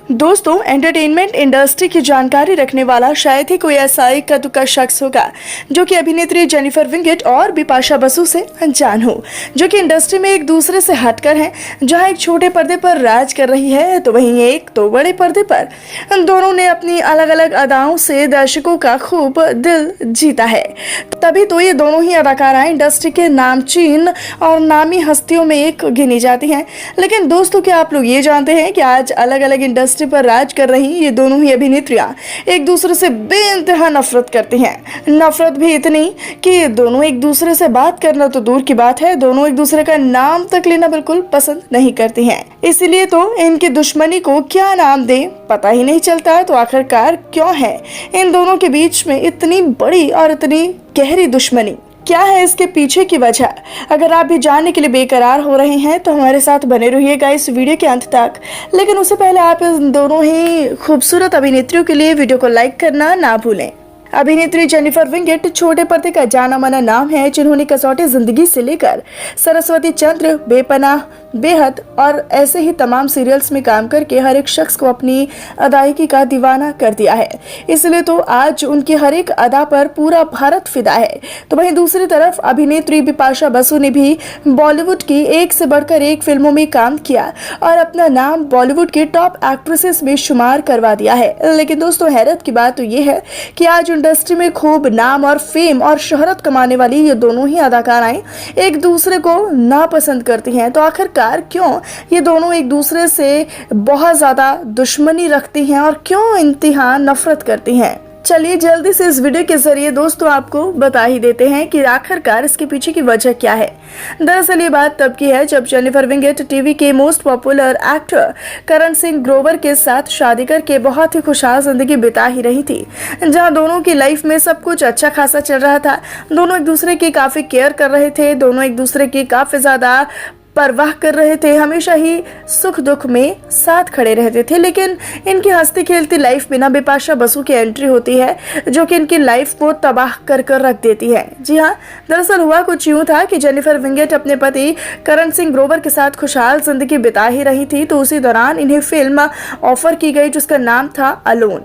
दोस्तों, entertainment industry की जानकारी रखने वाला शायद ही कोई ऐसा इक्का दुक्का शख्स होगा जो कि अभिनेत्री जेनिफर विंगेट और बिपाशा बसु से अनजान हो, जो कि इंडस्ट्री में एक दूसरे से हटकर हैं। जहां एक छोटे पर्दे पर राज कर रही है तो वहीं एक तो बड़े पर्दे पर। दोनों ने अपनी अलग अलग अदाओं से दर्शकों का खूब दिल जीता है। तभी तो ये दोनों ही अदाकाराएं इंडस्ट्री के नामचीन और नामी हस्तियों में एक गिनी जाती हैं। लेकिन दोस्तों, क्या आप लोग ये जानते हैं कि आज अलग अलग इंडस्ट्री पर राज कर रही ये दोनों ही अभिनेत्रियां एक दूसरे से बेइंतहा नफरत करती हैं। नफरत भी इतनी कि दोनों एक दूसरे से बात करना तो दूर की बात है, दोनों एक दूसरे का नाम तक लेना बिल्कुल पसंद नहीं करती हैं। इसलिए तो इनकी दुश्मनी को क्या नाम दें पता ही नहीं चलता। तो आखिरकार क्यों है इन दोनों के बीच में इतनी बड़ी और इतनी गहरी दुश्मनी? क्या है इसके पीछे की वजह? अगर आप भी जानने के लिए बेकरार हो रहे हैं तो हमारे साथ बने रहिएगा इस वीडियो के अंत तक। लेकिन उससे पहले आप इन दोनों ही खूबसूरत अभिनेत्रियों के लिए वीडियो को लाइक करना ना भूलें। अभिनेत्री जेनिफर विंगेट छोटे पर्दे का जाना माना नाम है, जिन्होंने कसौटी जिंदगी से लेकर सरस्वती चंद्र, बेपनाह, बेहद और ऐसे ही तमाम सीरियल्स में काम करके हर एक शख्स को अपनी अदायगी का दीवाना कर दिया है। इसलिए तो आज उनकी हर एक अदा पर पूरा भारत फिदा है। तो वहीं दूसरी तरफ अभिनेत्री बिपाशा बसु ने भी बॉलीवुड की एक से बढ़कर एक फिल्मों में काम किया और अपना नाम बॉलीवुड के टॉप एक्ट्रेसेस में शुमार करवा दिया है। लेकिन दोस्तों, हैरत की बात तो ये है कि आज इंडस्ट्री में खूब नाम और फेम और शोहरत कमाने वाली ये दोनों ही अदाकाराएं एक दूसरे को नापसंद करती हैं। तो आखिरकार क्यों ये दोनों एक दूसरे से बहुत ज्यादा दुश्मनी रखती हैं और क्यों इंतहा नफरत करती हैं? चलिए जल्दी से इस वीडियो के जरिए दोस्तों आपको बता ही देते हैं कि आखिरकार इसके पीछे की वजह क्या है। दरअसल ये बात तब की है जब जेनिफर विंगेट टीवी के most popular actor Karan Singh Grover के साथ शादी करके बहुत ही खुशहाल जिंदगी बिता ही रही थी, जहां दोनों की लाइफ में सब कुछ अच्छा खासा चल रहा था। दोनों एक दूसरे की काफी केयर कर रहे थे, दोनों एक दूसरे की काफी ज्यादा परवाह कर रहे थे, हमेशा ही सुख दुख में साथ खड़े रहते थे। लेकिन इनकी हंसती खेलती लाइफ में ना बिपाशा बसु की एंट्री होती है, जो कि इनकी लाइफ को तबाह कर कर रख देती है। जी हाँ, दरअसल हुआ कुछ यूं था कि जेनिफर विंगेट अपने पति करण सिंह ग्रोवर के साथ खुशहाल जिंदगी बिता ही रही थी। तो उसी दौरान इन्हें फिल्म ऑफर की गई जिसका नाम था अलोन,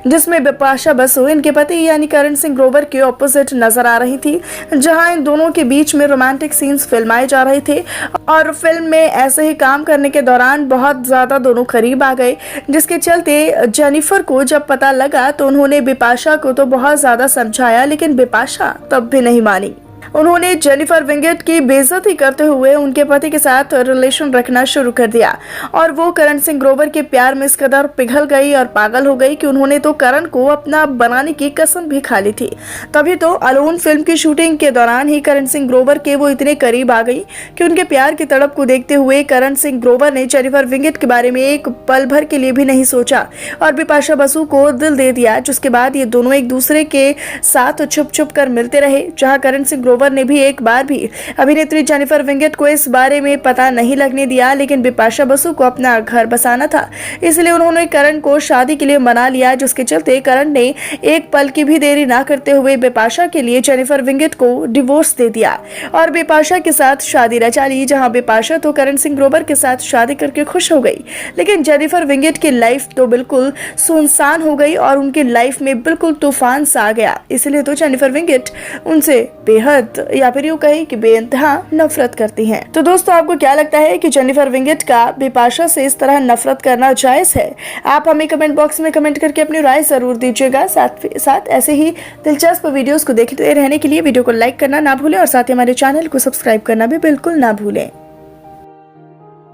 जिसमें बिपाशा बसु इनके पति यानी करण सिंह ग्रोवर के ऑपोजिट नजर आ रही थी, जहाँ इन दोनों के बीच में रोमांटिक सीन्स फिल्माए जा रहे थे। और फिल्म में ऐसे ही काम करने के दौरान बहुत ज्यादा दोनों करीब आ गए, जिसके चलते जेनिफर को जब पता लगा तो उन्होंने बिपाशा को तो बहुत ज्यादा समझाया, लेकिन बिपाशा तब भी नहीं मानी। उन्होंने जेनिफर विंगेट की बेइज्जती करते हुए उनके पति के साथ रिलेशन रखना शुरू कर दिया और वो करण सिंह ग्रोवर के प्यार में इस कदर पिघल गई और पागल हो गई कि उन्होंने तो करण को अपना बनाने की कसम भी खा ली थी। तभी तो अलोन फिल्म की शूटिंग के दौरान ही करण सिंह ग्रोवर के वो इतने करीब आ गई कि उनके प्यार की तड़प को देखते हुए करण सिंह ग्रोवर ने जेनिफर विंगेट के बारे में एक पल भर के लिए भी नहीं सोचा और बिपाशा बसु को दिल दे दिया। जिसके बाद ये दोनों एक दूसरे के साथ छुप छुप कर मिलते रहे, जहाँ करण सिंह ग्रोवर ने भी एक बार भी अभिनेत्री जेनिफर विंगेट को इस बारे में पता नहीं लगने दिया। लेकिन बिपाशा बसु को अपना घर बसाना था, इसलिए उन्होंने करण को शादी के लिए मना लिया, जिसके चलते करण ने एक पल की भी देरी ना करते हुए बिपाशा के लिए जेनिफर विंगेट को डिवोर्स दे दिया और बिपाशा के साथ शादी रचा ली। जहां बिपाशा तो करण सिंह ग्रोवर के साथ शादी करके खुश हो गई, लेकिन जेनिफर विंगेट की लाइफ तो बिल्कुल सुनसान हो गई और उनकी लाइफ में बिल्कुल तूफान सा आ गया। इसलिए तो जेनिफर विंगेट उनसे बेहद या फिर यूं कहें कि बेइंतहा नफरत करती हैं। तो दोस्तों, आपको क्या लगता है कि जेनिफर विंगेट का बिपाशा से इस तरह नफरत करना जायज है? आप हमें कमेंट बॉक्स में कमेंट करके अपनी राय जरूर दीजिएगा। साथ ऐसे ही दिलचस्प वीडियोस को देखते रहने के लिए वीडियो को लाइक करना ना भूलें और साथ ही हमारे चैनल को सब्सक्राइब करना भी बिल्कुल ना भूलें।